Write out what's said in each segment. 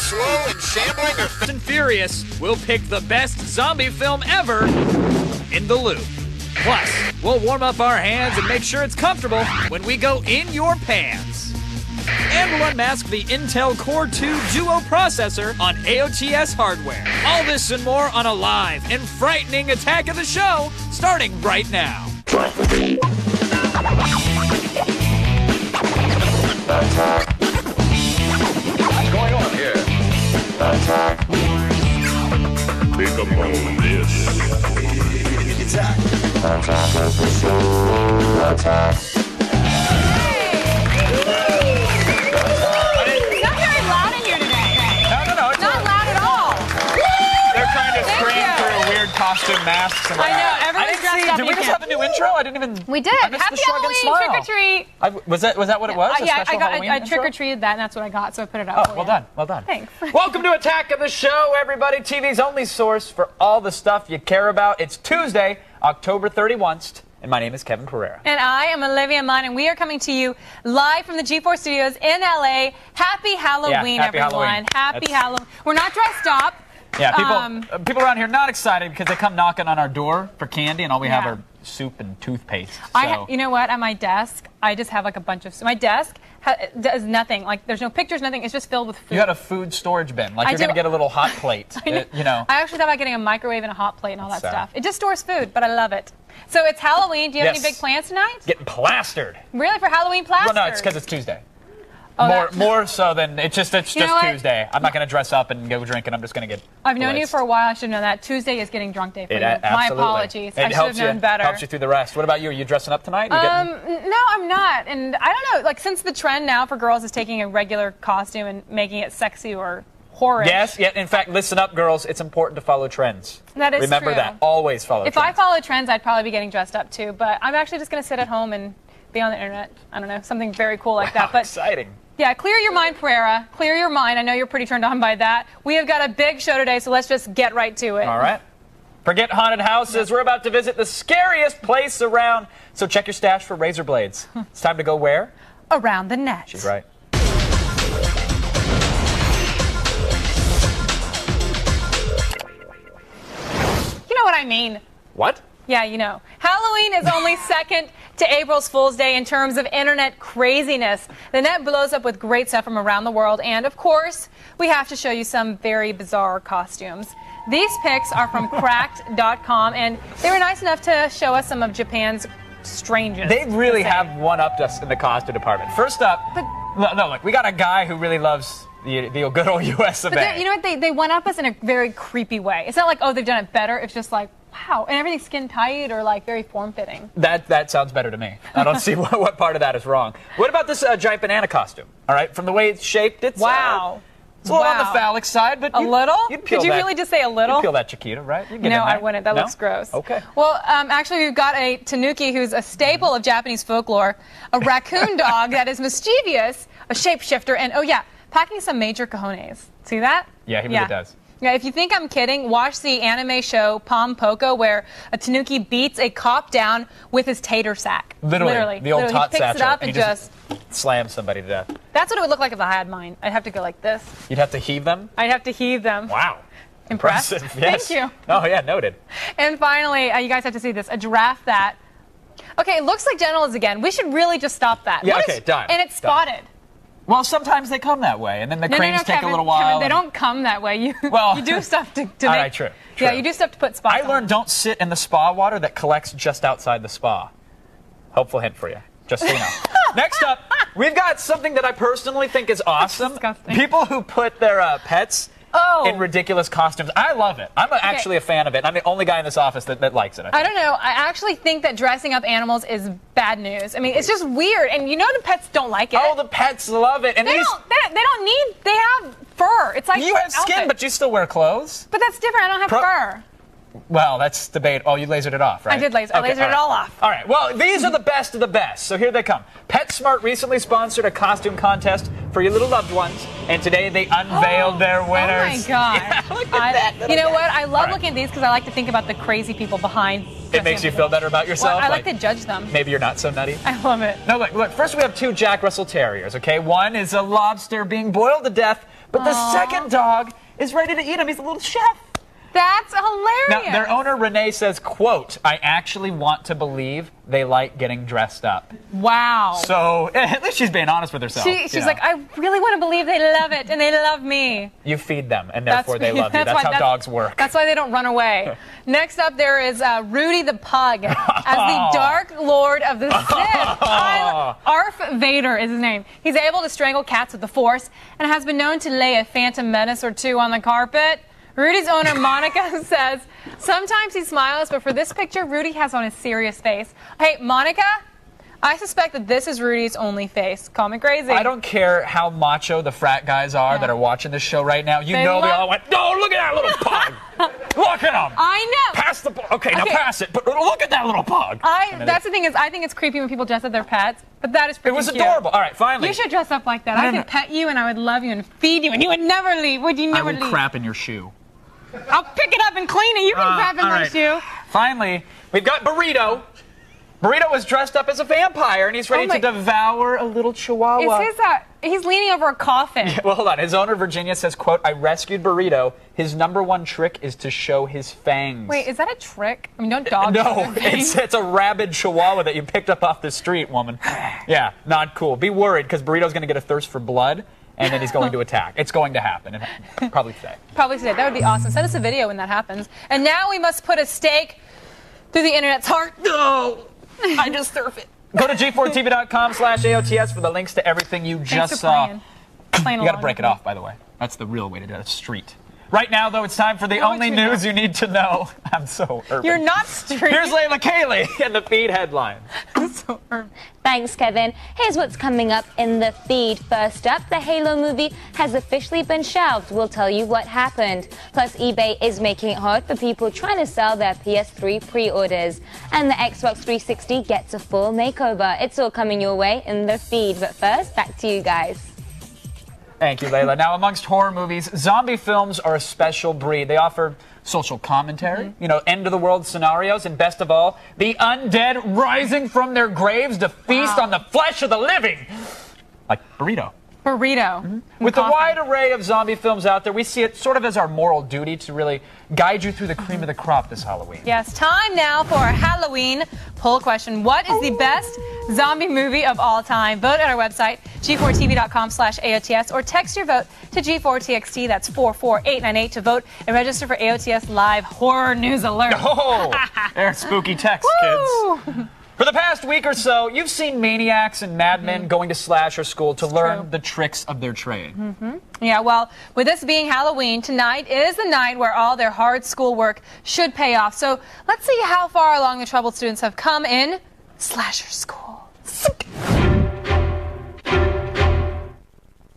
slow and shambling or Fast and Furious, we'll pick the best zombie film ever in the loop. Plus, we'll warm up our hands and make sure it's comfortable when we go in your pants. And we'll unmask the Intel Core 2 Duo processor on AOTS hardware. All this and more on a live and frightening attack of the show starting right now. What's going on here? Think about this. Attack. Costume masks. And I know, everyone's dressed up. Did we just have a new intro? I didn't even. We did. I missed Happy the shrug and Halloween, smile. trick or treat. Was that what it was? Yeah, I intro? trick or treated that, and that's what I got. So I put it up. Oh, well done, well done. Thanks. Welcome to Attack of the Show, everybody. TV's only source for all the stuff you care about. It's Tuesday, October 31st, and my name is Kevin Pereira. And I am Olivia Munn, and we are coming to you live from the G4 Studios in LA. Happy Halloween, happy everyone. Halloween. Happy Halloween. We're not dressed up. Yeah, people around here not excited because they come knocking on our door for candy, and all we have are soup and toothpaste. So. You know what? On my desk, I just have like a bunch of. My desk does nothing. Like there's no pictures, nothing. It's just filled with food. You had a food storage bin. Like you're gonna get a little hot plate. You know. I actually thought about getting a microwave and a hot plate and all that stuff. It just stores food, but I love it. So it's Halloween. Do you have any big plans tonight? Getting plastered. Really, for Halloween plastered? Well, no, it's because it's Tuesday. Oh, more so than it's just Tuesday. I'm not going to dress up and go drinking. I'm just going to get. I've known you for a while. I should know that Tuesday is getting drunk day for you. My apologies. I should have known better. Helps you through the rest. What about you? Are you dressing up tonight? No, I'm not. And I don't know. Like since the trend now for girls is taking a regular costume and making it sexy or horrid. Yes. Yeah. In fact, listen up, girls. It's important to follow trends. That is Remember true. that. Always follow trends. If I follow trends, I'd probably be getting dressed up too. But I'm actually just going to sit at home and be on the internet. I don't know, something very cool like that. But exciting. Yeah, clear your mind, Pereira. Clear your mind. I know you're pretty turned on by that. We have got a big show today, so let's just get right to it. All right. Forget haunted houses. We're about to visit the scariest place around. So check your stash for razor blades. It's time to go where? Around the net. She's right. You know what I mean. What? Yeah, you know. Halloween is only second to April's Fool's Day in terms of internet craziness. The net blows up with great stuff from around the world, and of course, we have to show you some very bizarre costumes. These pics are from cracked.com, and they were nice enough to show us some of Japan's strangest. They really have one-upped us in the costume department. First up, look, we got a guy who really loves the good old U.S. of A. You know what? They one-up us in a very creepy way. It's not like, oh, they've done it better. It's just like, wow. And everything's skin tight or like very form-fitting. That sounds better to me. I don't see what part of that is wrong. What about this giant banana costume? All right, from the way it's shaped, it's wow. It's a little on the phallic side, but a little? You'd peel Did you that, really just say a little? You'd peel that Chiquita, right? No, I wouldn't. That looks gross. Okay. Well, actually, we've got a tanuki who's a staple of Japanese folklore, a raccoon dog that is mischievous, a shapeshifter, and oh yeah, packing some major cojones. See that? Yeah, he really does. Yeah, if you think I'm kidding, watch the anime show Pom Poko, where a tanuki beats a cop down with his tater sack. Literally. The old tot He picks satchel. it up and just slams somebody to death. That's what it would look like if I had mine. I'd have to go like this. You'd have to heave them? I'd have to heave them. Wow. Impressed? Yes. Thank you. Oh, yeah, noted. And finally, you guys have to see this, a giraffe that... Okay, it looks like genitals again. We should really just stop that. Yeah, okay, done. And it's spotted. Well, sometimes they come that way, and then the cranes take Kevin, a little while. Kevin, they don't come that way. You do stuff to make... All right, true. Yeah, you do stuff to put spots I learned don't sit in the spa water that collects just outside the spa. Helpful hint for you, just so you know. Next up, we've got something that I personally think is awesome. Disgusting. People who put their pets in ridiculous costumes. I love it. I'm actually a fan of it. I'm the only guy in this office that likes it. I don't know. I actually think that dressing up animals is bad news. I mean, it's just weird. And you know the pets don't like it. Oh, the pets love it. And they don't need, they have fur. It's like you have skin, but you still wear clothes. But that's different. I don't have fur. Well, that's debate. Oh, you lasered it off, right? I did laser. I lasered it all off. All right. Well, these are the best of the best. So here they come. PetSmart recently sponsored a costume contest for your little loved ones, and today they unveiled their winners. Oh my God! Yeah, look at that. You know what? I love looking at these because I like to think about the crazy people behind. It makes you feel better about yourself. Well, I like to judge them. Maybe you're not so nutty. I love it. No, look. First, we have two Jack Russell Terriers. Okay, one is a lobster being boiled to death But the second dog is ready to eat him. He's a little chef. That's hilarious. Now, their owner, Renee, says, quote, I actually want to believe they like getting dressed up. Wow. So, at least she's being honest with herself. She's like, I really want to believe they love it and they love me. You feed them, and therefore they love you. That's how dogs work. That's why they don't run away. Next up, there is Rudy the Pug as the Dark Lord of the Sith. Arf Vader is his name. He's able to strangle cats with the Force and has been known to lay a phantom menace or two on the carpet. Rudy's owner, Monica, says, sometimes he smiles, but for this picture, Rudy has on a serious face. Hey, Monica, I suspect that this is Rudy's only face. Call me crazy. I don't care how macho the frat guys are that are watching this show right now. They all went, no, look at that little pug. Look at him. I know. Pass the okay, now pass it. But look at that little pug. That's the thing is, I think it's creepy when people dress up their pets, but that is pretty cute. It was adorable. All right, finally. You should dress up like that. I could pet you, and I would love you and feed you, and you would never leave. Would you never leave? I will crap in your shoe. I'll pick it up and clean it. You can crap in my shoe. Finally, we've got Burrito. Burrito is dressed up as a vampire, and he's ready to devour a little chihuahua. He's leaning over a coffin. Yeah, well, hold on. His owner, Virginia, says, quote, I rescued Burrito. His #1 trick is to show his fangs. Wait, is that a trick? I mean, don't dogs No, show their fangs? it's a rabid chihuahua that you picked up off the street, woman. Yeah, not cool. Be worried, because Burrito's going to get a thirst for blood. And then he's going to attack. It's going to happen. Probably today. Probably today. That would be awesome. Send us a video when that happens. And now we must put a stake through the internet's heart. No! I just surf it. Go to g4tv.com/AOTS for the links to everything you just saw. Playing you got to break it off, by the way. That's the real way to do it. Street. Right now, though, it's time for the only news you need to know. I'm so urban. You're not street. Here's Layla Kaylee and the feed headlines. I'm so urban. Thanks, Kevin. Here's what's coming up in the feed. First up, the Halo movie has officially been shelved. We'll tell you what happened. Plus, eBay is making it hard for people trying to sell their PS3 pre-orders. And the Xbox 360 gets a full makeover. It's all coming your way in the feed. But first, back to you guys. Thank you, Layla. Now, amongst horror movies, zombie films are a special breed. They offer social commentary, end-of-the-world scenarios, and best of all, the undead rising from their graves to feast on the flesh of the living. Like Burrito. Burrito. With the wide array of zombie films out there, we see it sort of as our moral duty to really guide you through the cream of the crop this Halloween. Yes, time now for a Halloween poll question. What is the best zombie movie of all time? Vote at our website, g4tv.com/AOTS, or text your vote to G4TXT. That's 44898 to vote and register for AOTS Live Horror News Alert. Oh, there's spooky text, kids. For the past week or so, you've seen maniacs and madmen going to slasher school to learn the tricks of their trade. Yeah, well, with this being Halloween, tonight is the night where all their hard schoolwork should pay off. So let's see how far along the troubled students have come in slasher school.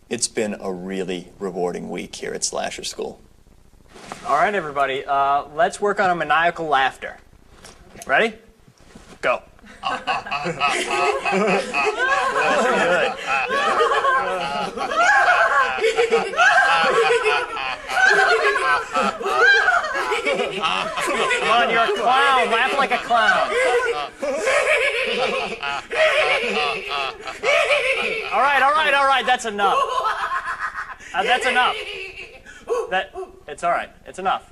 It's been a really rewarding week here at Slasher School. All right, everybody, let's work on a maniacal laughter. Ready? Go. Good. Come on, you're a clown. Laugh like a clown. All right. That's enough. That's enough. It's all right. It's enough.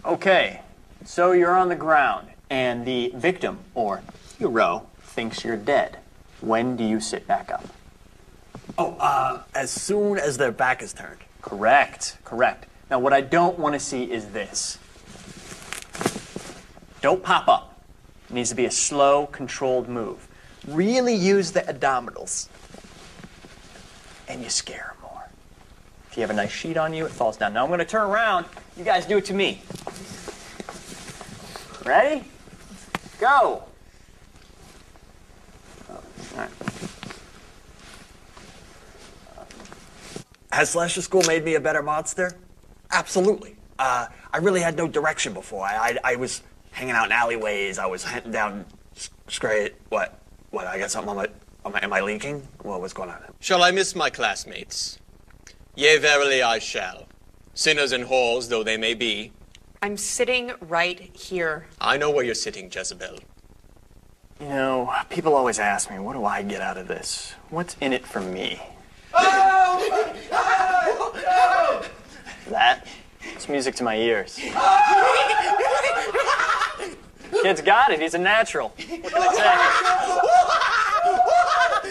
Okay, so you're on the ground, and the victim, or hero, thinks you're dead. When do you sit back up? Oh, as soon as their back is turned. Correct. Now, what I don't want to see is this. Don't pop up. It needs to be a slow, controlled move. Really use the abdominals. And you scare them more. If you have a nice sheet on you, it falls down. Now I'm going to turn around. You guys do it to me. Ready? Go. All right. Has Slasher School made me a better monster? Absolutely. I really had no direction before. I was hanging out in alleyways. I was hunting down straight. What? I got something on my... Am I leaking? What's going on? Shall I miss my classmates? Yea, verily I shall. Sinners and whores though they may be. I'm sitting right here. I know where you're sitting, Jezebel. You know, people always ask me, what do I get out of this? What's in it for me? That? It's music to my ears. Kid's got it. He's a natural. What can I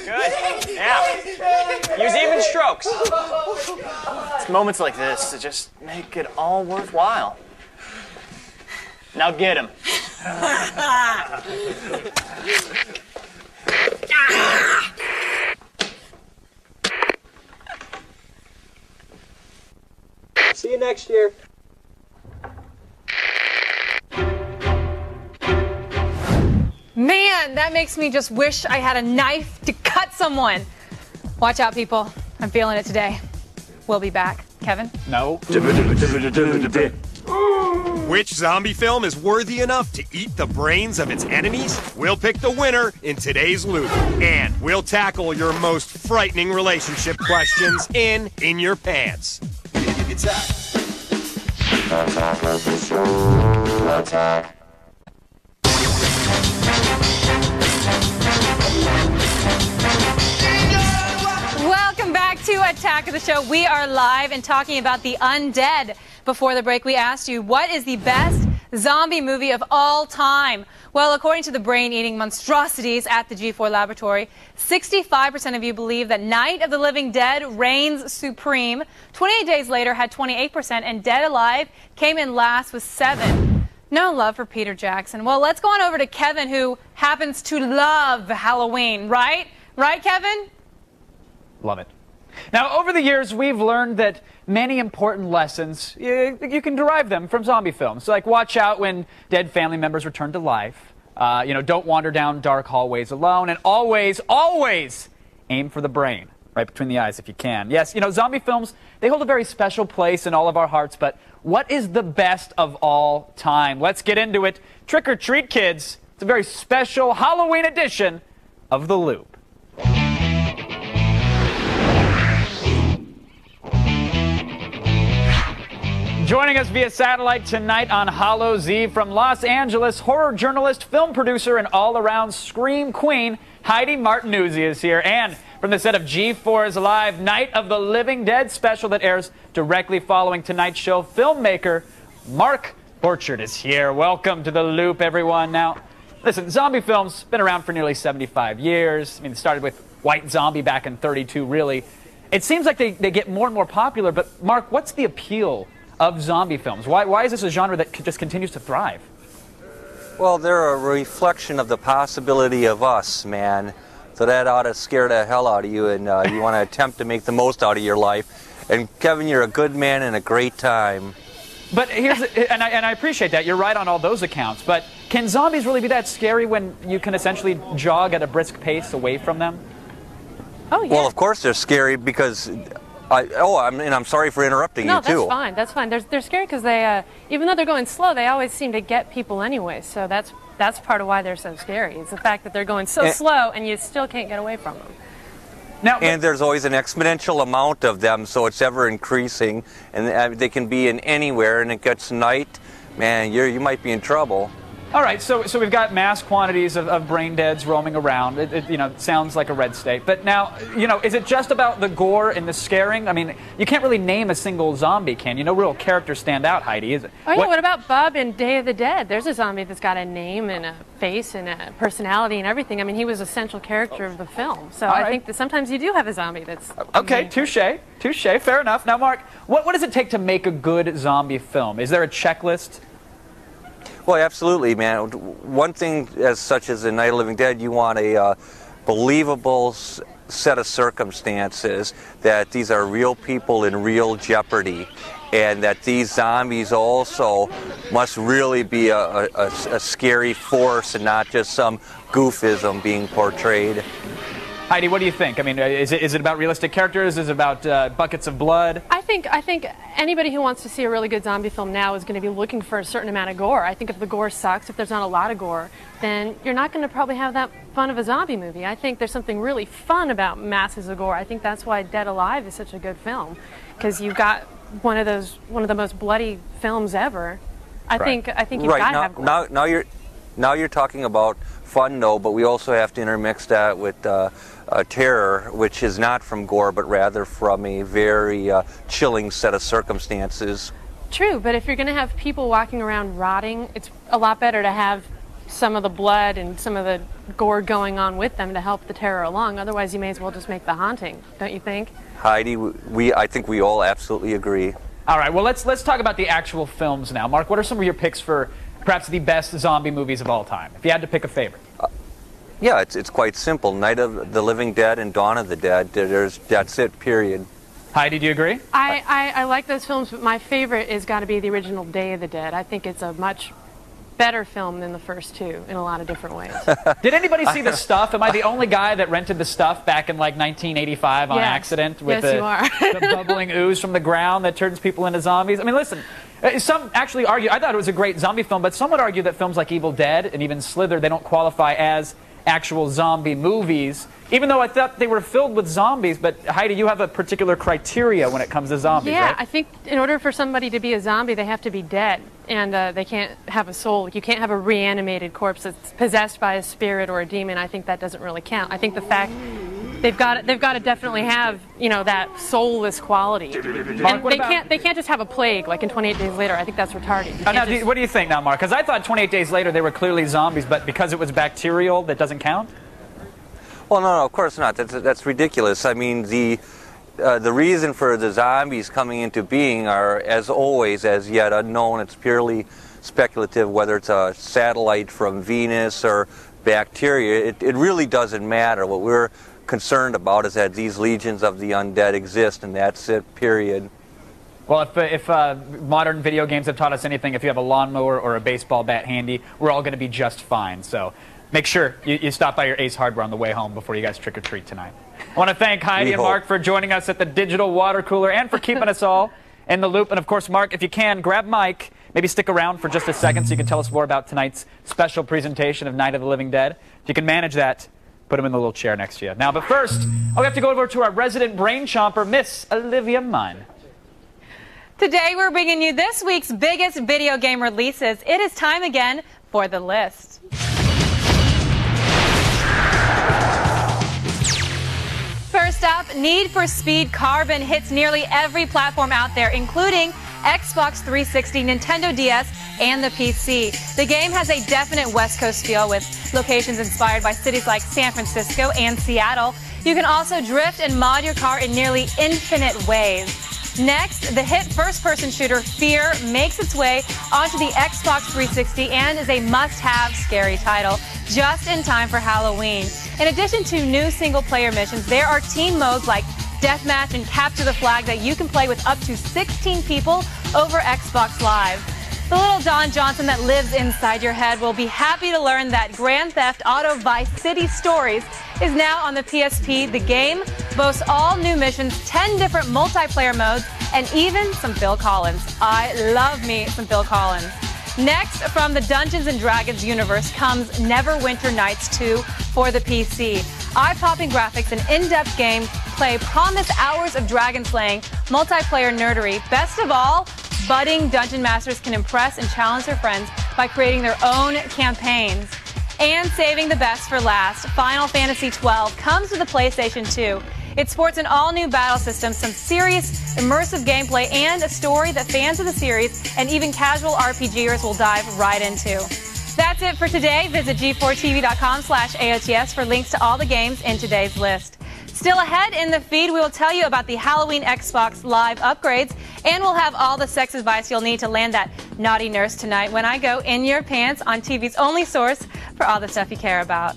say? Good. Yeah. Use even strokes. It's moments like this that just make it all worthwhile. Now get him. See you next year. Man, that makes me just wish I had a knife to cut someone. Watch out, people. I'm feeling it today. We'll be back. Kevin? No. Which zombie film is worthy enough to eat the brains of its enemies? We'll pick the winner in today's Loop. And we'll tackle your most frightening relationship questions in Your Pants. Attack of the show. Attack. Welcome back to Attack of the Show. We are live and talking about the undead. Before the break, we asked you, what is the best zombie movie of all time? Well, according to the brain-eating monstrosities at the G4 laboratory, 65% of you believe that Night of the Living Dead reigns supreme. 28 Days Later had 28%, and Dead Alive came in last with 7%. No love for Peter Jackson. Well, let's go on over to Kevin, who happens to love Halloween, right? Right, Kevin? Love it. Now, over the years, we've learned that many important lessons, you can derive them from zombie films. Like, watch out when dead family members return to life. Don't wander down dark hallways alone. And always, always aim for the brain, right between the eyes if you can. Yes, zombie films, they hold a very special place in all of our hearts. But what is the best of all time? Let's get into it. Trick or treat, kids. It's a very special Halloween edition of The Loop. Joining us via satellite tonight on Hallows Eve from Los Angeles, horror journalist, film producer, and all-around scream queen, Heidi Martinuzzi is here. And from the set of G4's live Night of the Living Dead special that airs directly following tonight's show, filmmaker Mark Borchardt is here. Welcome to The Loop, everyone. Now, listen, zombie films been around for nearly 75 years. I mean, it started with White Zombie back in '32, really. It seems like they get more and more popular, but Mark, what's the appeal of zombie films? Why is this a genre that just continues to thrive? Well, they're a reflection of the possibility of us, man. So that ought to scare the hell out of you, and you want to attempt to make the most out of your life. And Kevin, you're a good man and a great time. But and I appreciate that. You're right on all those accounts. But can zombies really be that scary when you can essentially jog at a brisk pace away from them? Oh, yeah. Well, of course they're scary because I'm sorry for interrupting you too. No, that's fine. That's fine. They're scary because they, even though they're going slow, they always seem to get people anyway. So that's part of why they're so scary. It's the fact that they're going so slow and you still can't get away from them. And there's always an exponential amount of them, so it's ever increasing, and they can be in anywhere. And it gets night, man, you might be in trouble. All right, so we've got mass quantities of brain deads roaming around. It sounds like a red state. But now, is it just about the gore and the scaring? I mean, you can't really name a single zombie, can you? No real characters stand out, Heidi, is it? Oh, yeah, what about Bub in Day of the Dead? There's a zombie that's got a name and a face and a personality and everything. I mean, he was a central character of the film. So I think that sometimes you do have a zombie that's... Okay, touche, fair enough. Now, Mark, what does it take to make a good zombie film? Is there a checklist? Well, absolutely, man. One thing such as in Night of the Living Dead, you want a believable set of circumstances, that these are real people in real jeopardy, and that these zombies also must really be a scary force and not just some goofism being portrayed. Heidi, what do you think? I mean, is it about realistic characters? Is it about buckets of blood? I think anybody who wants to see a really good zombie film now is going to be looking for a certain amount of gore. I think if the gore sucks, if there's not a lot of gore, then you're not going to probably have that fun of a zombie movie. I think there's something really fun about masses of gore. I think that's why Dead Alive is such a good film, because you've got one of the most bloody films ever. I think you've got to have gore. Now you're talking about fun, though, but we also have to intermix that with terror, which is not from gore, but rather from a very chilling set of circumstances. True, but if you're going to have people walking around rotting, it's a lot better to have some of the blood and some of the gore going on with them to help the terror along. Otherwise, you may as well just make the haunting, don't you think? Heidi, I think we all absolutely agree. All right, well, let's talk about the actual films now. Mark, what are some of your picks for perhaps the best zombie movies of all time, if you had to pick a favorite? Yeah, it's quite simple. Night of the Living Dead and Dawn of the Dead. That's it, period. Heidi, do you agree? I like those films, but my favorite is got to be the original Day of the Dead. I think it's a much better film than the first two in a lot of different ways. Did anybody see The Stuff? Am I the only guy that rented The Stuff back in like 1985 on accident with the bubbling ooze from the ground that turns people into zombies? I mean, listen, some actually argue, I thought it was a great zombie film, but some would argue that films like Evil Dead and even Slither, they don't qualify as actual zombie movies, even though I thought they were filled with zombies. But Heidi, you have a particular criteria when it comes to zombies, yeah, right? I think in order for somebody to be a zombie, they have to be dead, and they can't have a soul. You can't have a reanimated corpse that's possessed by a spirit or a demon. I think that doesn't really count. I think the fact they've got to definitely have, you know, that soulless quality. Mark, and they can't just have a plague like in 28 Days Later. I think that's retarded. Now, what do you think now, Mark? Because I thought 28 Days Later they were clearly zombies, but because it was bacterial, that doesn't count? Well, no, of course not. That's ridiculous. I mean, the reason for the zombies coming into being are, as always, as yet unknown. It's purely speculative, whether it's a satellite from Venus or bacteria. It really doesn't matter. What we're concerned about is that these legions of the undead exist, and that's it, period. Well, if modern video games have taught us anything, if you have a lawnmower or a baseball bat handy, we're all going to be just fine. So make sure you stop by your Ace Hardware on the way home before you guys trick-or-treat tonight. I want to thank Heidi and Mark for joining us at the digital water cooler and for keeping us all in the loop. And, of course, Mark, if you can, grab Mike. Maybe stick around for just a second so you can tell us more about tonight's special presentation of Night of the Living Dead. If you can manage that, put him in the little chair next to you. Now, but first, we have to go over to our resident brain chomper, Miss Olivia Munn. Today, we're bringing you this week's biggest video game releases. It is time again for the list. First up, Need for Speed Carbon hits nearly every platform out there, including Xbox 360, Nintendo DS, and the PC. The game has a definite West Coast feel with locations inspired by cities like San Francisco and Seattle. You can also drift and mod your car in nearly infinite ways. Next, the hit first-person shooter Fear makes its way onto the Xbox 360 and is a must-have scary title just in time for Halloween. In addition to new single-player missions, there are team modes like Deathmatch and Capture the Flag that you can play with up to 16 people over Xbox Live. The little Don Johnson that lives inside your head will be happy to learn that Grand Theft Auto Vice City Stories is now on the PSP. The game boasts all new missions, 10 different multiplayer modes, and even some Phil Collins. I love me some Phil Collins. Next, from the Dungeons & Dragons universe comes Neverwinter Nights 2 for the PC. Eye-popping graphics and in-depth gameplay promise hours of dragon slaying, multiplayer nerdery. Best of all, budding dungeon masters can impress and challenge their friends by creating their own campaigns. And saving the best for last, Final Fantasy XII comes to the PlayStation 2. It sports an all-new battle system, some serious immersive gameplay, and a story that fans of the series and even casual RPGers will dive right into. That's it for today. Visit g4tv.com/AOTS for links to all the games in today's list. Still ahead in the feed, we will tell you about the Halloween Xbox Live upgrades, and we'll have all the sex advice you'll need to land that naughty nurse tonight when I go in your pants on TV's only source for all the stuff you care about.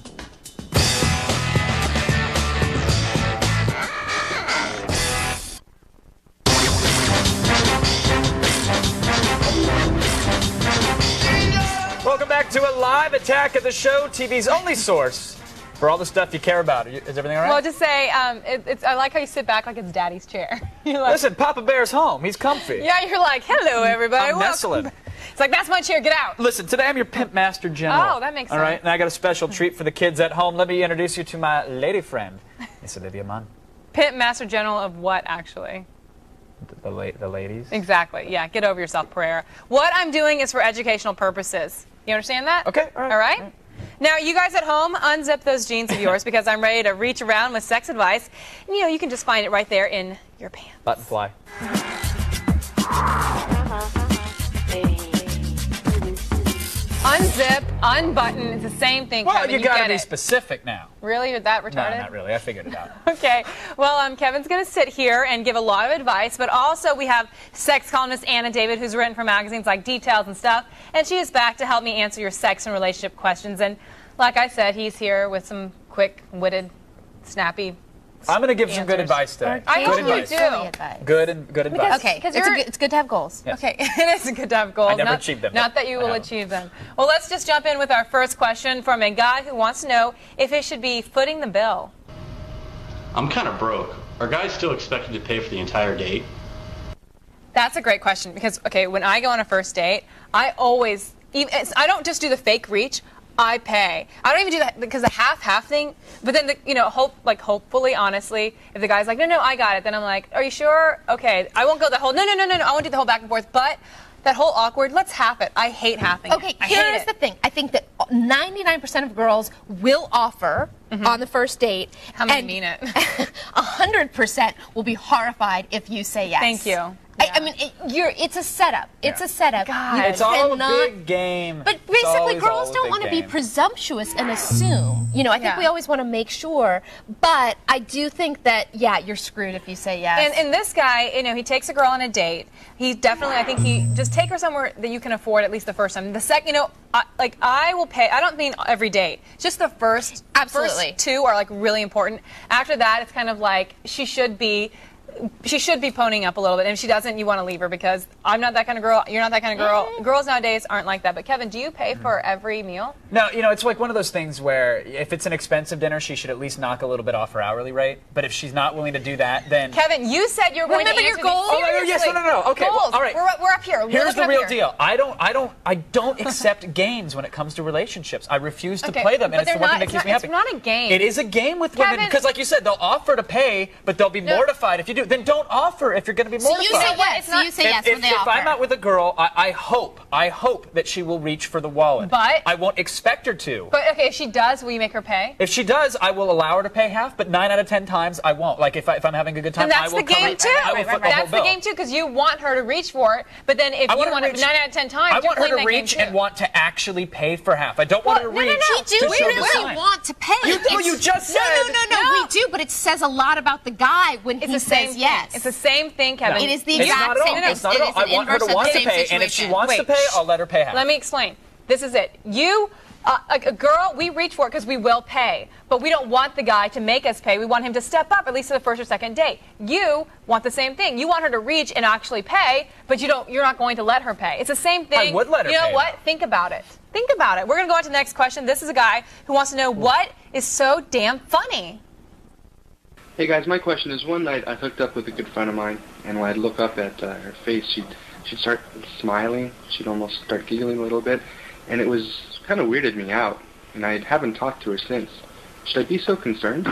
Welcome back to a live attack of the show, TV's only source for all the stuff you care about. Is everything all right? Well, just say, I like how you sit back like it's Daddy's chair. You're like, listen, Papa Bear's home. He's comfy. yeah, you're like, hello, everybody. I'm nestling. It's like, that's my chair. Get out. Listen, today I'm your Pimp Master General. Oh, that makes sense. All right, and I got a special treat for the kids at home. Let me introduce you to my lady friend, Miss Olivia Munn. Pimp Master General of what, actually? The ladies? Exactly. Yeah, get over yourself, Pereira. What I'm doing is for educational purposes. You understand that? Okay, all right. All right? Now, you guys at home, unzip those jeans of yours because I'm ready to reach around with sex advice. And, you can just find it right there in your pants. Button fly. Unzip, unbutton, it's the same thing, Well, Kevin. you got to get be it. specific now. Really? You're that retarded? No, not really. I figured it out. Okay. Well, Kevin's going to sit here and give a lot of advice, but also we have sex columnist Anna David, who's written for magazines like Details and stuff, and she is back to help me answer your sex and relationship questions. And like I said, he's here with some quick-witted, snappy I'm going to give some answers. good advice today. I hope Good you advice. do. Good advice. Okay, it's good to have goals. Yes. Okay, it is good to have goals. I never not, achieved them, Not but that you I will have achieve them. Well, let's just jump in with our first question from a guy who wants to know if he should be footing the bill. I'm kind of broke. Are guys still expected to pay for the entire date? That's a great question because, okay, when I go on a first date, I don't just do the fake reach. I pay. I don't even do that because the half thing. But then, hopefully, honestly, if the guy's like, no, I got it, then I'm like, are you sure? Okay, I won't go the whole. No. I won't do the whole back and forth. But that whole awkward. Let's half it. I hate halving. Okay, here's the thing. I think that 99% of girls will offer on the first date. How many mean it? 100% will be horrified if you say yes. Thank you. I mean, it's a setup. It's a setup. God. It's all a big game. But basically, girls don't want to be presumptuous and assume. I think we always want to make sure. But I do think that, you're screwed if you say yes. And this guy, he takes a girl on a date. He definitely, I think he just take her somewhere that you can afford at least the first time. The second, I will pay. I don't mean every date. Just the first. Absolutely. First two are really important. After that, it's kind of like she should be ponying up a little bit. And if she doesn't, you want to leave her because I'm not that kind of girl. You're not that kind of girl. Girls nowadays aren't like that. But Kevin, do you pay for every meal? No, it's like one of those things where if it's an expensive dinner, she should at least knock a little bit off her hourly rate. But if she's not willing to do that, then Kevin, you said you're going to answer your goals. Yes, no. Okay, goals. All right. We're up here. Here's the real deal. I don't accept games when it comes to relationships. I refuse to play them, and it's the one thing that keeps me happy. It's not a game. It is a game with women because, like you said, they'll offer to pay, but they'll be mortified if you do. Then don't offer if you're going to be mortified. So you say yes. So you say yes when they offer. If I'm out with a girl, I hope that she will reach for the wallet. But I won't expect her to. But okay, if she does, will you make her pay? If she does, I will allow her to pay half. But 9 out of 10 times, I won't. Like if I'm having a good time, I will. And that's the game too. That's the game too, because you want her to reach for it. But then if you want it 9 out of 10 times, I want her to reach and want to actually pay for half. I don't want her to reach. We do really want to pay. You just said. No, we do. But it says a lot about the guy when he says yes. It's the same thing, Kevin. It is the exact same thing. It's not at all. I want her to want to pay, and if she wants to pay, I'll let her pay half. Let me explain. This is it. A girl, we reach for it because we will pay, but we don't want the guy to make us pay. We want him to step up at least to the first or second date. You want the same thing. You want her to reach and actually pay, but you're not going to let her pay. It's the same thing. I would let her pay. You know what? Think about it. Think about it. We're going to go on to the next question. This is a guy who wants to know what is so damn funny. Hey guys, my question is, one night I hooked up with a good friend of mine, and when I'd look up at her face, she'd start smiling, she'd almost start giggling a little bit, and it was kind of weirded me out, and I haven't talked to her since. Should I be so concerned?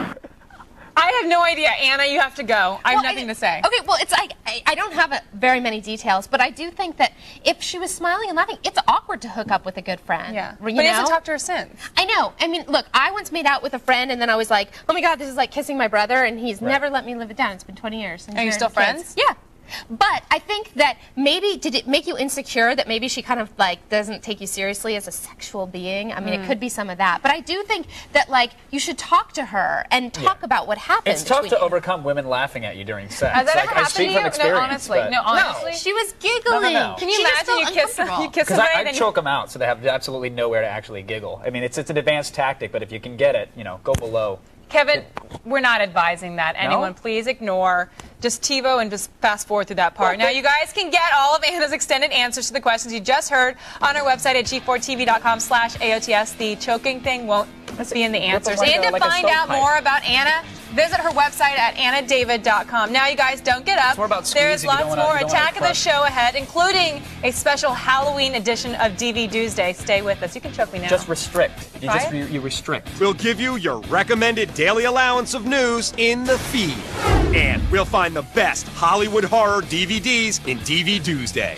I have no idea. Anna, you have to go. I have nothing to say. Okay, well, it's like, I don't have very many details, but I do think that if she was smiling and laughing, it's awkward to hook up with a good friend. Yeah. But he hasn't talked to her since. I know. I mean, look, I once made out with a friend, and then I was like, oh my God, this is like kissing my brother, and he's never let me live it down. It's been 20 years. Are you still friends? Yeah. But I think that maybe, did it make you insecure that maybe she kind of doesn't take you seriously as a sexual being? I mean, it could be some of that. But I do think that you should talk to her and talk about what happened. It's tough to overcome women laughing at you during sex. Has that ever happened to you? From experience, No, honestly. She was giggling. No. Can you imagine you kiss somebody? Because I choke them out so they have absolutely nowhere to actually giggle. I mean, it's an advanced tactic, but if you can get it, go below. Kevin, we're not advising that. Anyone, please ignore. Just TiVo and just fast forward through that part. Now, you guys can get all of Anna's extended answers to the questions you just heard on our website at g4tv.com/AOTS. The choking thing won't be in the answers. And to find out more about Anna, visit her website at annadavid.com. Now, you guys, don't get up. There's lots more Attack of the Show ahead, including a special Halloween edition of DV Doomsday. Stay with us. You can choke me now. Just restrict. You restrict. We'll give you your recommended daily allowance of news in the feed. And we'll find the best Hollywood horror DVDs in DV Doomsday.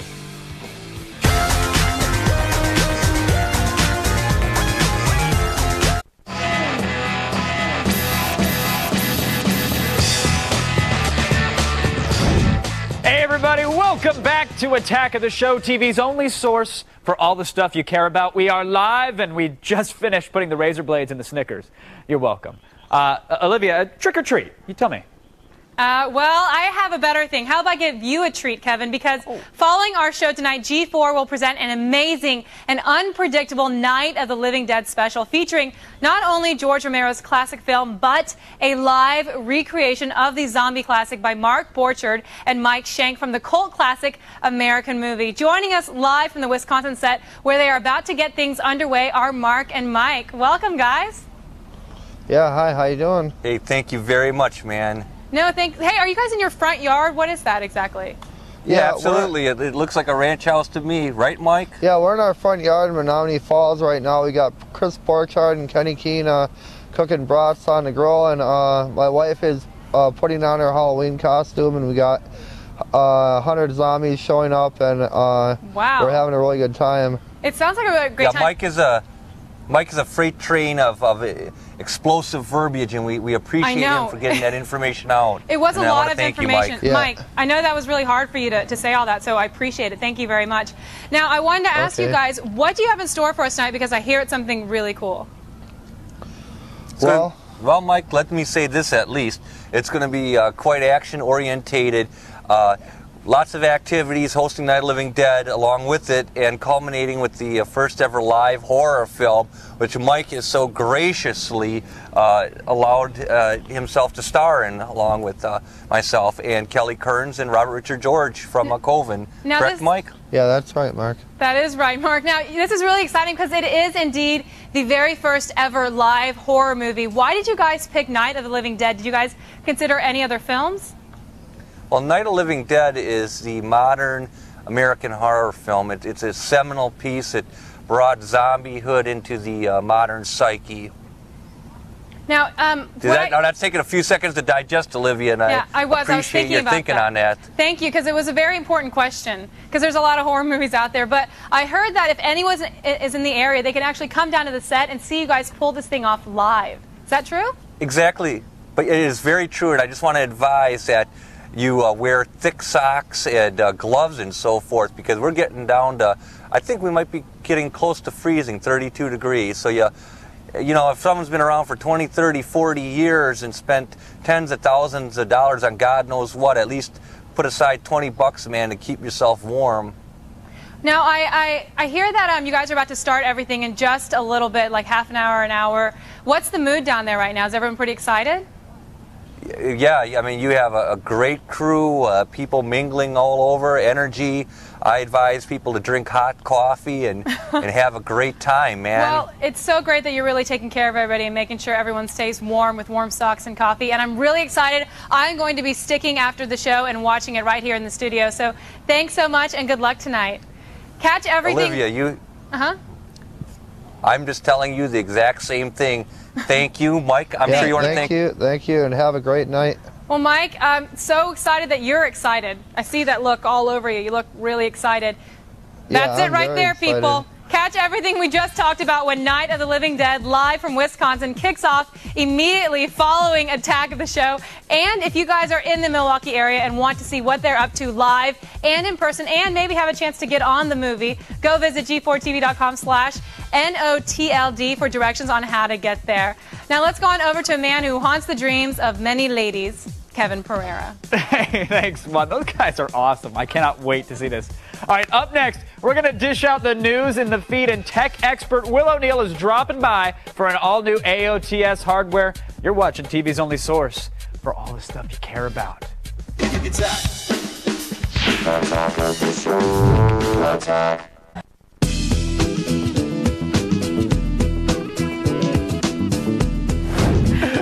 Welcome back to Attack of the Show, TV's only source for all the stuff you care about. We are live, and we just finished putting the razor blades in the Snickers. You're welcome. Olivia, trick or treat? You tell me. Well, I have a better thing. How about I give you a treat, Kevin? Because following our show tonight, G4 will present an amazing and unpredictable Night of the Living Dead special featuring not only George Romero's classic film, but a live recreation of the zombie classic by Mark Borchardt and Mike Schenk from the cult classic American Movie. Joining us live from the Wisconsin set where they are about to get things underway are Mark and Mike. Welcome, guys. Yeah, hi, how you doing? Hey, thank you very much, man. No, thanks. Hey, are you guys in your front yard? What is that exactly? Yeah, absolutely. It looks like a ranch house to me, right, Mike? Yeah, we're in our front yard in Menominee Falls right now. We got Chris Borchardt and Kenny Keene cooking brats on the grill, and my wife is putting on her Halloween costume, and we got 100 zombies showing up, and wow, we're having a really good time. It sounds like a great time. Mike is a freight train of explosive verbiage, and we appreciate him for getting that information out. It was and a lot of thank information. You, Mike, I know that was really hard for you to say all that, so I appreciate it. Thank you very much. Now, I wanted to ask you guys, what do you have in store for us tonight? Because I hear it's something really cool. Well, Mike, let me say this at least. It's going to be quite action-orientated. Lots of activities, hosting Night of the Living Dead along with it, and culminating with the first ever live horror film, which Mike has so graciously allowed himself to star in, along with myself and Kelly Kearns and Robert Richard George from Coven. Now correct, Mike? Yeah, that's right, Mark. That is right, Mark. Now, this is really exciting because it is indeed the very first ever live horror movie. Why did you guys pick Night of the Living Dead? Did you guys consider any other films? Well, Night of the Living Dead is the modern American horror film. It's a seminal piece. It brought zombiehood into the modern psyche. Now, that's taking a few seconds to digest, Olivia, and I was appreciate thinking your about thinking on that. Thank you, because it was a very important question, because there's a lot of horror movies out there. But I heard that if anyone is in the area, they can actually come down to the set and see you guys pull this thing off live. Is that true? Exactly. But it is very true, and I just want to advise that you wear thick socks and gloves and so forth, because we're getting down to, I think we might be getting close to freezing, 32 degrees. So you know, if someone's been around for 20, 30, 40 years and spent tens of thousands of dollars on God knows what, at least put aside $20, man, to keep yourself warm. Now, I hear that you guys are about to start everything in just a little bit, like half an hour. What's the mood down there right now? Is everyone pretty excited? Yeah, I mean, you have a great crew, people mingling all over, energy. I advise people to drink hot coffee and have a great time, man. Well, it's so great that you're really taking care of everybody and making sure everyone stays warm with warm socks and coffee. And I'm really excited. I'm going to be sticking after the show and watching it right here in the studio. So thanks so much and good luck tonight. Catch everything. Olivia, you... I'm just telling you the exact same thing. Thank you, Mike. I'm sure you want to thank you. Thank you, and have a great night. Well, Mike, I'm so excited that you're excited. I see that look all over you. You look really excited. That's it right there, people. Catch everything we just talked about when Night of the Living Dead, live from Wisconsin, kicks off immediately following Attack of the Show. And if you guys are in the Milwaukee area and want to see what they're up to live and in person, and maybe have a chance to get on the movie, go visit g4tv.com/NOTLD for directions on how to get there. Now let's go on over to a man who haunts the dreams of many ladies, Kevin Pereira. Hey, thanks, Mom. Those guys are awesome. I cannot wait to see this. All right, up next, we're going to dish out the news in the feed, and tech expert Will O'Neill is dropping by for an all-new AOTS hardware. You're watching TV's only source for all the stuff you care about. It's Attack of the Show. Attack.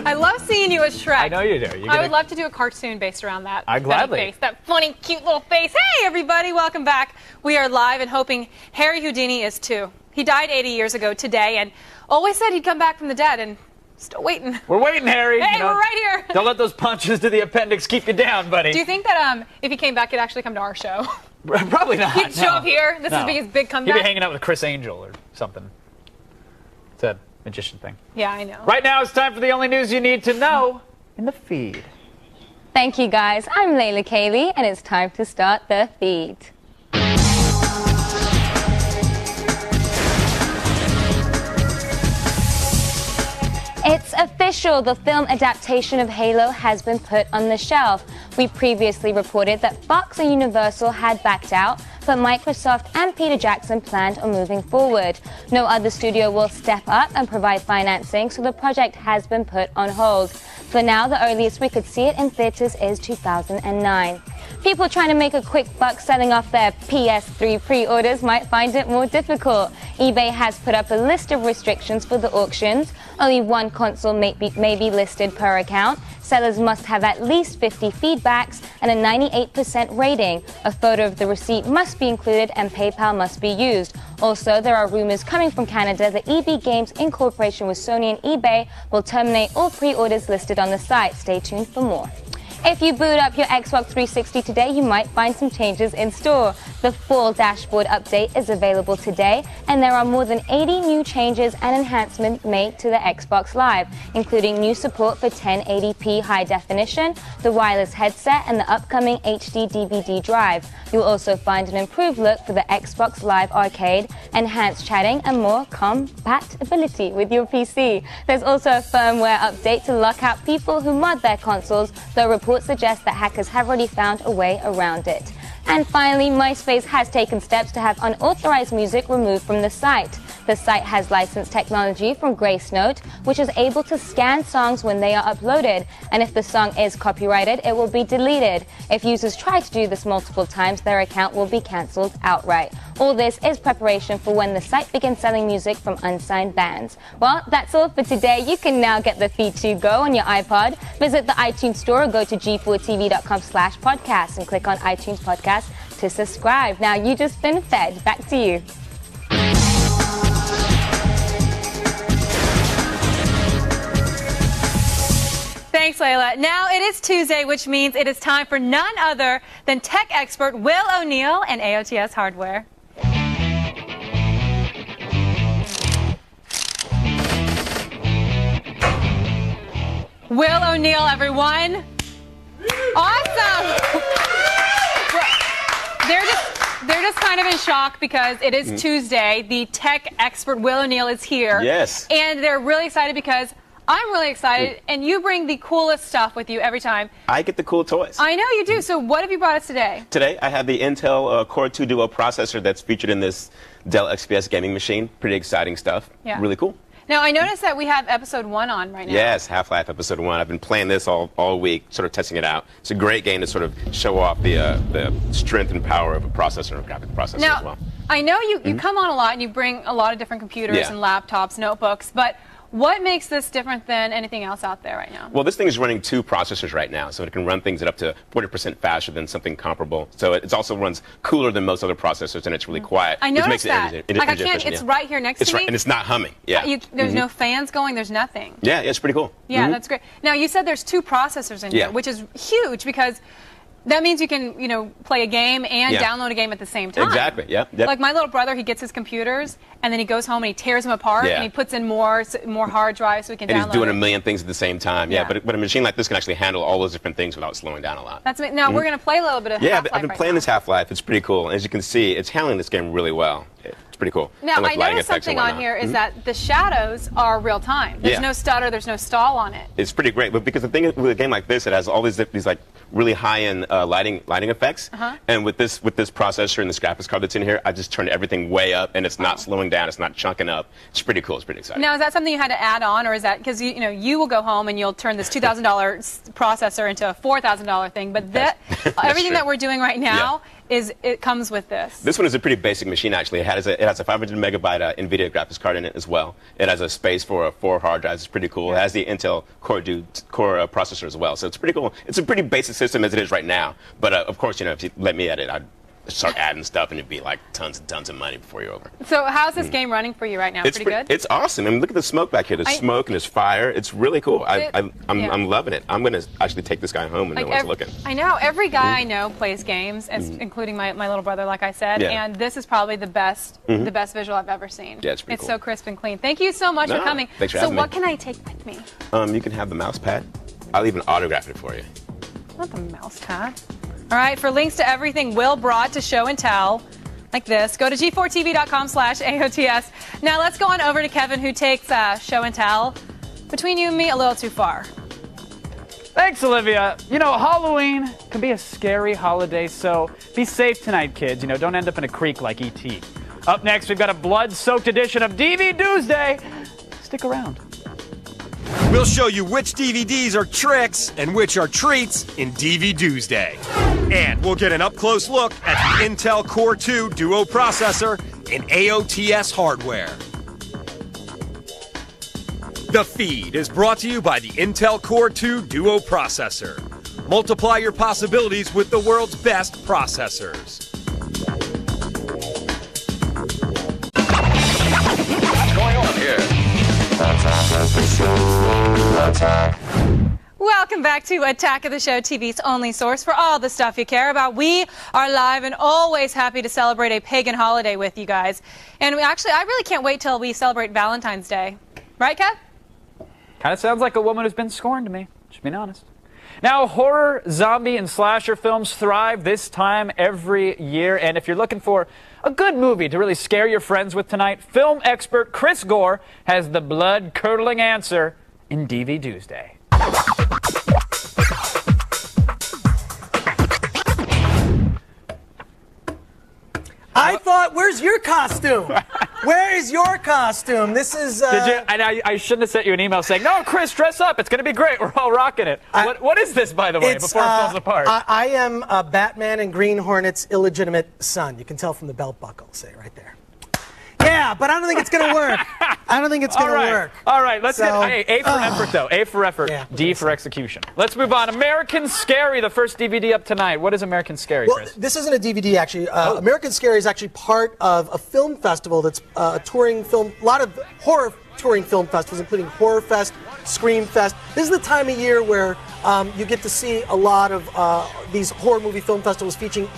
I love seeing you as Shrek. I know you do. I would love to do a cartoon based around that. I'd gladly. Face, that funny, cute little face. Hey, everybody, welcome back. We are live and hoping Harry Houdini is too. He died 80 years ago today and always said he'd come back from the dead, and still waiting. We're waiting, Harry. Hey, we're right here. Don't let those punches to the appendix keep you down, buddy. Do you think that if he came back, he'd actually come to our show? Probably not. He'd show up here. This would be his big comeback. He'd be hanging out with Chris Angel or something. It's a magician thing. Yeah, I know. Right now, it's time for the only news you need to know in the feed. Thank you, guys. I'm Layla Kaylee, and it's time to start the feed. It's official, the film adaptation of Halo has been put on the shelf. We previously reported that Fox and Universal had backed out, but Microsoft and Peter Jackson planned on moving forward. No other studio will step up and provide financing, so the project has been put on hold. For now, the earliest we could see it in theaters is 2009. People trying to make a quick buck selling off their PS3 pre-orders might find it more difficult. eBay has put up a list of restrictions for the auctions. Only one console may be listed per account. Sellers must have at least 50 feedbacks and a 98% rating. A photo of the receipt must be included and PayPal must be used. Also, there are rumors coming from Canada that EB Games in cooperation with Sony and eBay will terminate all pre-orders listed on the site. Stay tuned for more. If you boot up your Xbox 360 today, you might find some changes in store. The full dashboard update is available today, and there are more than 80 new changes and enhancements made to the Xbox Live, including new support for 1080p high definition, the wireless headset, and the upcoming HD DVD drive. You'll also find an improved look for the Xbox Live Arcade, enhanced chatting, and more compatibility with your PC. There's also a firmware update to lock out people who mod their consoles, though reports suggest that hackers have already found a way around it. And finally, MySpace has taken steps to have unauthorized music removed from the site. The site has licensed technology from Gracenote, which is able to scan songs when they are uploaded, and if the song is copyrighted, it will be deleted. If users try to do this multiple times, their account will be cancelled outright. All this is preparation for when the site begins selling music from unsigned bands. Well, that's all for today. You can now get the feed to go on your iPod. Visit the iTunes Store or go to g4tv.com/podcast and click on iTunes Podcast to subscribe. Now you just been fed. Back to you. Thanks, Layla. Now it is Tuesday, which means it is time for none other than tech expert Will O'Neill and AOTS Hardware. Will O'Neill, everyone. Awesome. They're just kind of in shock because it is Tuesday. The tech expert Will O'Neill is here. Yes. And they're really excited because I'm really excited, and you bring the coolest stuff with you every time. I get the cool toys. I know you do. So what have you brought us today? Today, I have the Intel Core 2 Duo processor that's featured in this Dell XPS gaming machine. Pretty exciting stuff. Yeah. Really cool. Now, I noticed that we have episode 1 on right now. Yes, Half-Life episode 1. I've been playing this all week, sort of testing it out. It's a great game to sort of show off the strength and power of a processor and a graphic processor now, as well. I know you come on a lot and you bring a lot of different computers and laptops, notebooks, but what makes this different than anything else out there right now? Well, this thing is running 2 processors right now, so it can run things at up to 40% faster than something comparable. So it also runs cooler than most other processors, and it's really quiet. I noticed makes that. It like I can't. It's right here next to me. And it's not humming. Yeah. There's no fans going. There's nothing. Yeah, it's pretty cool. Yeah, that's great. Now you said there's 2 processors in here, which is huge because that means you can, play a game and download a game at the same time. Exactly. Yeah. Yep. Like my little brother, he gets his computers and then he goes home and he tears them apart and he puts in more hard drives so we can download. And he's doing a million things at the same time. Yeah. But a machine like this can actually handle all those different things without slowing down a lot. That's now we're going to play a little bit of Half-Life. I've been playing this Half-Life. It's pretty cool. As you can see, it's handling this game really well. It's pretty cool. Now, I noticed something on here is that the shadows are real time. There's no stutter, there's no stall on it. It's pretty great, but because the thing with a game like this, it has all these like really high-end lighting effects. And with this processor and this graphics card that's in here, I just turned everything way up, and it's not slowing down, it's not chunking up. It's pretty cool. It's pretty exciting. Now, is that something you had to add on, or is that because you will go home and you'll turn this $2,000 processor into a $4,000 thing? But everything that we're doing right now. It comes with this. This one is a pretty basic machine, actually. It has a 500 megabyte NVIDIA graphics card in it as well. It has a space for 4 hard drives. It's pretty cool. It has the Intel Core processor as well. So it's pretty cool. It's a pretty basic system as it is right now. But of course, if you let me at it, I'd start adding stuff and it'd be like tons and tons of money before you're over. So how's this game running for you right now? Pretty good? It's awesome. I mean, look at the smoke back here. There's smoke and there's fire. It's really cool. I'm loving it. I'm going to actually take this guy home when no one's looking. I know. Every guy I know plays games, including my little brother, like I said, and this is probably the best visual I've ever seen. Yeah, it's pretty cool. So crisp and clean. Thank you so much for coming. Thanks for having me. So what can I take with me? You can have the mouse pad. I'll even autograph it for you. Not the mouse pad. All right, for links to everything Will brought to show and tell, like this, go to g4tv.com/AOTS. Now let's go on over to Kevin, who takes show and tell, between you and me, a little too far. Thanks, Olivia. You know, Halloween can be a scary holiday, so be safe tonight, kids. You know, don't end up in a creek like E.T. Up next, we've got a blood-soaked edition of DV Doomsday. Stick around. We'll show you which DVDs are tricks and which are treats in DV Doomsday. And we'll get an up-close look at the Intel Core 2 Duo processor in AOTS hardware. The feed is brought to you by the Intel Core 2 Duo processor. Multiply your possibilities with the world's best processors. What's going on here? Welcome back to Attack of the Show, TV's only source for all the stuff you care about. We are live and always happy to celebrate a pagan holiday with you guys. And I really can't wait till we celebrate Valentine's Day. Right, Kev? Kind of sounds like a woman who's been scorned to me, just being honest. Now, horror, zombie, and slasher films thrive this time every year. And if you're looking for a good movie to really scare your friends with tonight, film expert Chris Gore has the blood-curdling answer in DV Doomsday. I thought, where's your costume? Where is your costume? This is. Did you? And I shouldn't have sent you an email saying, "No, Chris, dress up. It's going to be great. We're all rocking it." What is this, by the way? Before it falls apart. I am Batman and Green Hornet's illegitimate son. You can tell from the belt buckle. Say right there. Yeah, but I don't think it's going to work. I don't think it's going to work. All right, let's get A for effort, though. A for effort, yeah, D for execution. Let's move on. American Scary, the first DVD up tonight. What is American Scary, Chris? This isn't a DVD, actually. American Scary is actually part of a film festival that's a touring film, a lot of horror touring film festivals, including Horror Fest, Scream Fest. This is the time of year where you get to see a lot of these horror movie film festivals featuring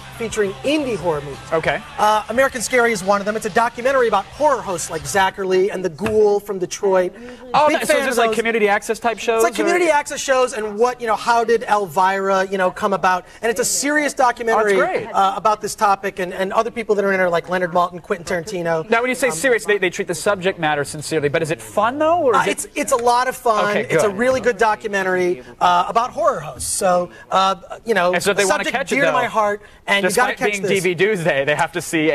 indie horror movies. Okay. American Scary is one of them. It's a documentary about horror hosts like Zachary and the Ghoul from Detroit. Oh, so it's just like community access type shows? It's like community access shows, and how did Elvira, come about? And it's a serious documentary about this topic, and other people that are in it are like Leonard Maltin, Quentin Tarantino. Now, when you say serious, they treat the subject matter sincerely, but is it fun though? Or is it's a lot of fun. Okay, it's a really good documentary about horror hosts. So, and so if they want to subject catch it, dear to my heart, and you got to catch this. Despite being DV Doomsday, they have to see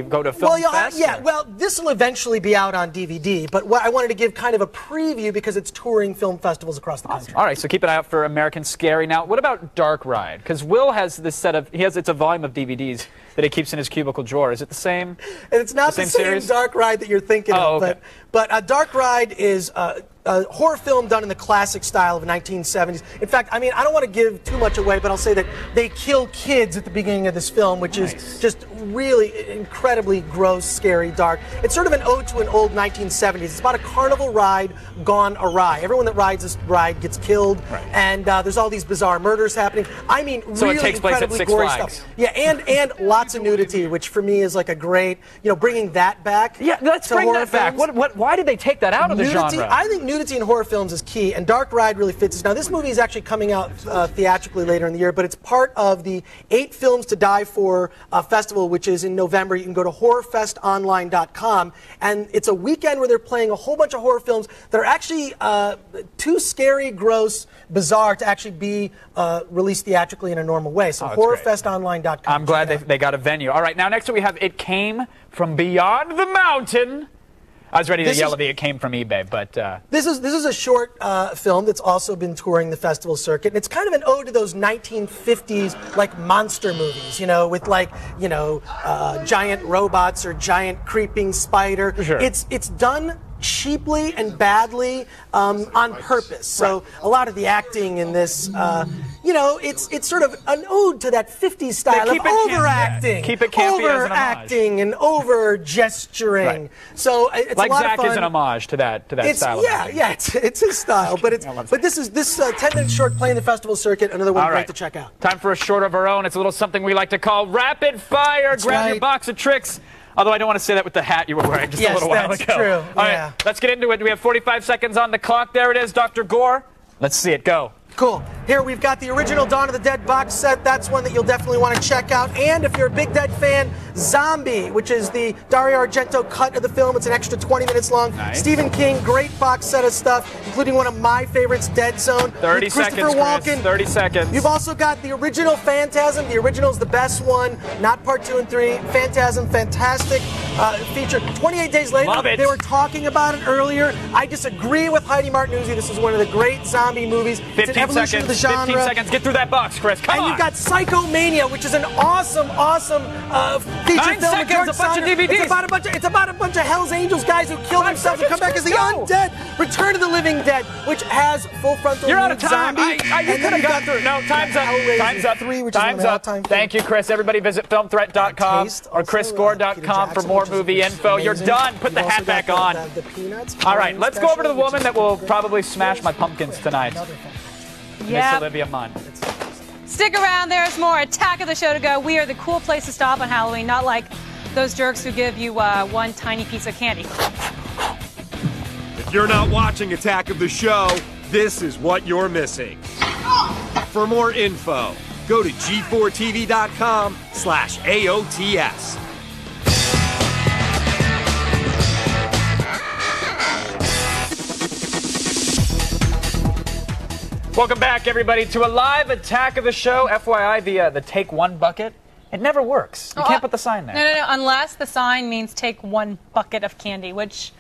go to film fest? Yeah, well, this will eventually be out on DVD, but I wanted to give kind of a preview because it's touring film festivals across the country. All right, so keep an eye out for American Scary. Now, what about Dark Ride? Because Will has this it's a volume of DVDs that he keeps in his cubicle drawer. Is it the same? And it's not the same Dark Ride that you're thinking of, okay. but Dark Ride is a horror film done in the classic style of 1970s. In fact, I don't want to give too much away, but I'll say that they kill kids at the beginning of this film, which is just really incredibly gross, scary, dark. It's sort of an ode to an old 1970s. It's about a carnival ride gone awry. Everyone that rides this ride gets killed, and there's all these bizarre murders happening. So really it takes place at Six gory Flags. stuff. Yeah, and lots of nudity, which for me is like a great, bringing that back. Yeah, let's bring that back. Why did they take that out of the genre? I think nudity in horror films is key, and Dark Ride really fits this. Now, this movie is actually coming out theatrically later in the year, but it's part of the 8 Films to Die For festival, which is in November. You can go to horrorfestonline.com, and it's a weekend where they're playing a whole bunch of horror films that are actually too scary, gross, bizarre to actually be released theatrically in a normal way. So horrorfestonline.com. I'm glad they got a venue. All right, now next up we have It Came From Beyond the Mountain. I was ready to yell at It Came From eBay, but... This is a short film that's also been touring the festival circuit, and it's kind of an ode to those 1950s, like, monster movies, with, giant robots or giant creeping spider. Sure. It's done cheaply and badly on purpose. So a lot of the acting in this, it's sort of an ode to that 50s style of overacting. Keep it campy overacting and over-gesturing. Right. So it's like a lot Zach of fun. is an homage to that style. It's his style. But this 10-minute short playing the festival circuit, another one great to check out. Time for a short of our own. It's a little something we like to call rapid fire. Grab your box of tricks. Although I don't want to say that with the hat you were wearing just a little while ago. Yes, that's true. All right, let's get into it. We have 45 seconds on the clock. There it is, Dr. Gore. Let's see it go. Cool. Here we've got the original Dawn of the Dead box set. That's one that you'll definitely want to check out. And if you're a Big Dead fan, Zombie, which is the Dario Argento cut of the film. It's an extra 20 minutes long. Nice. Stephen King, great box set of stuff, including one of my favorites, Dead Zone. 30 with Christopher seconds, Walken. Chris. 30 seconds. You've also got the original Phantasm. The original is the best one, not part 2 and 3. Phantasm, fantastic feature. 28 Days Later, Love it. they were talking about it earlier. I disagree with Heidi Martinuzzi. This is one of the great zombie movies. It's an 15 evolution seconds. of the genre. 15 seconds. Get through that box, Chris. Come And on. you've got Psychomania, which is an awesome feature 9 film. seconds, George a bunch of Sonder. DVDs. It's about a bunch of Hell's Angels guys who kill 5 themselves and come back as the seconds, Chris, undead. Return of the Living Dead, which has full frontal You're out nude of time. zombie. You could have got through. No, time's up. Time's up. 3, which Time's is up. time. Thank you, Chris. Everybody visit filmthreat.com Taste or also, chrisscore.com for Jackson, more which is movie info. You're amazing. done. Put the You've hat also back got on. the Peanuts. All right, let's go over to the special, woman which that is will great. probably smash my pumpkins tonight. Miss Yep. Olivia Munn. Stick around, there's more Attack of the Show to go. We are the cool place to stop on Halloween, not like those jerks who give you one tiny piece of candy. If you're not watching Attack of the Show, this is what you're missing. For more info, go to g4tv.com/AOTS. Welcome back, everybody, to a live Attack of the Show. FYI, the Take One bucket, it never works. You can't put the sign there. No, unless the sign means take 1 bucket of candy, which...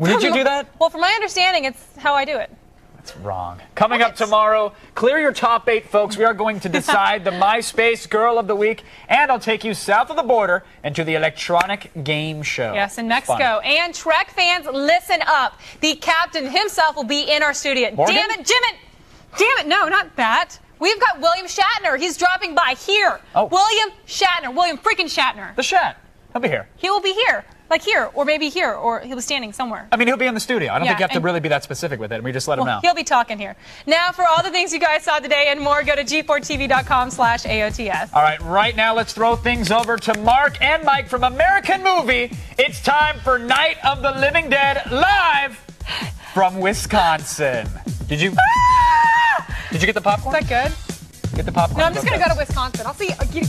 Did you do that? Well, from my understanding, it's how I do it. That's wrong. Coming up tomorrow, clear your top 8, folks. We are going to decide the MySpace Girl of the Week, and I'll take you south of the border into the electronic game show. Yes, in It's fun. Mexico. And Trek fans, listen up. The captain himself will be in our studio. Morgan? Damn it, no, not that. We've got William Shatner. He's dropping by here. Oh. William Shatner. William freaking Shatner. The Shat. He'll be here. He will be here. Like here, or maybe here, or he'll be standing somewhere. I mean, he'll be in the studio. I don't Yeah, think you have to and- really be that specific with it. We just let him know. He'll be talking here. Now, for all the things you guys saw today and more, go to g4tv.com/AOTS. All right, right now, let's throw things over to Mark and Mike from American Movie. It's time for Night of the Living Dead live from Wisconsin. Did you get the popcorn? Is that good? Get the popcorn. No, I'm just going to go to Wisconsin. I'll see you.